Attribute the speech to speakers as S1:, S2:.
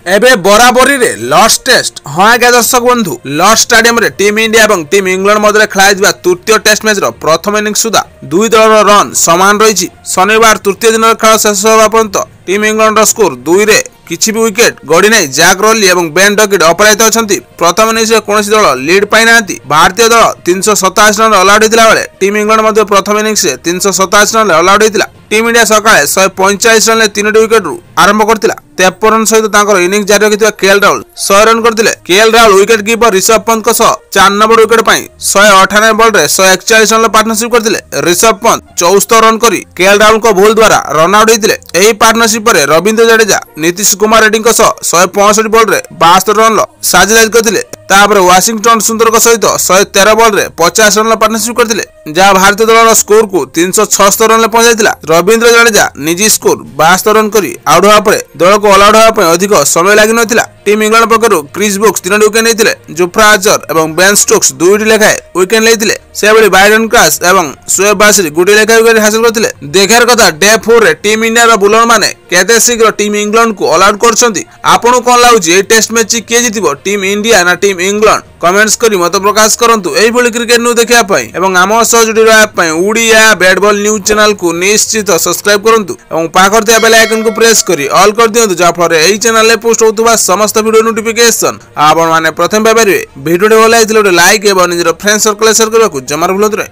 S1: एबे बराबरी रे लॉर्ड्स टेस्ट हाँ आज्ञा दर्शक बंधु लॉर्ड्स स्टेडियम रे टीम इंडिया और टीम इंग्लैंड मध्य खेल तृतीय टेस्ट मैच रो प्रथम इनिंग्स सुधा दुई दल रन सामान रही। शनिवार तृतीय दिन खेल शेष होगा पर्यंत टीम इंग्लैंड स्कोर 2 रे किछि भी विकेट गड़ी नहीं। जैक रॉली और बेन डकेट अपराजित अच्छा। प्रथम इनिंग्स कौन दल लीड पाई ना। भारतीय दल 387 रन ऑल आउट होता बेले टीम इंग्लैंड प्रथम इनिंग्स 387 रन ऑल आउट होता। टीम इंडिया सकाଳେ 145 रन 3टी विकेट आरंभ करथिला। 53 रन सहित तांकर इनिंग्स जारी रखिथिबा केएल राहुल 100 रन करथिले। KL Rahul wicket keeper Rishabh Pant को 4 नंबर विकेट पाई 198 बॉल रे 141 रन पार्टनरशिप करथिले। ऋषभ पंत 74 रन करी केएल राहुल को बॉल द्वारा रन आउट होइथिले। एही पार्टनरशिप रे रविंद्र जडेजा नीतीश कुमार रेड्डी को 165 बॉल रे 72 रन साझेदारी करथिले। तापर वाशिंगटन सुंदर को सहित 113 बॉल रे 50 रन पार्टनरशिप करथिले, जहां भारतीय दल स्कोर को 376 रन पहुंचाइथिला। रविंद्र जडेजा निजी स्कोर 72 रन करी आउट होगा परे दल को ऑल आउट होगा अधिक समय लगी नथिला। टीम इंग्लैंड पक्षरु क्रिस ब्रुक्स 3टी विकेट लेथिले। जोफ्रा आर्चर एवं बेन स्टोक्स 2टी लेखाए विकेट लेथिले। सेबडी बाइडन क्रास एवं शोएब बासरी गुटे लेखाए विकेट हासिल करथिले। देखार कथा डे 4 रे टीम इंडिया रो बुलर माने केते शीघ्र टीम इंग्लैंड को ऑल आउट करछंती। आपन कोन लाउची ए टेस्ट मैच के जितिबो टीम इंडिया ना टीम इंग्लैंड? कमेंट्स करी मत प्रकाश करंतु। एही भली क्रिकेट न्यूज देखिया पई एवं आम सह जुड़ी रहबा पई Odia bat ball news channel को निश्चित सब्सक्राइब करंतु एवं पाखर थिया बेल आइकन को प्रेस करी ऑल कर दियंतु, जा फल एही चैनल रे पोस्ट होतुबा समस्त वीडियो नोटिफिकेशन आपण माने प्रथम पाइबे। वीडियो भल लागिथिले लाइक एवं निजर फ्रेंड्स सर्कल शेयर करबाकू जमार भूलंतु।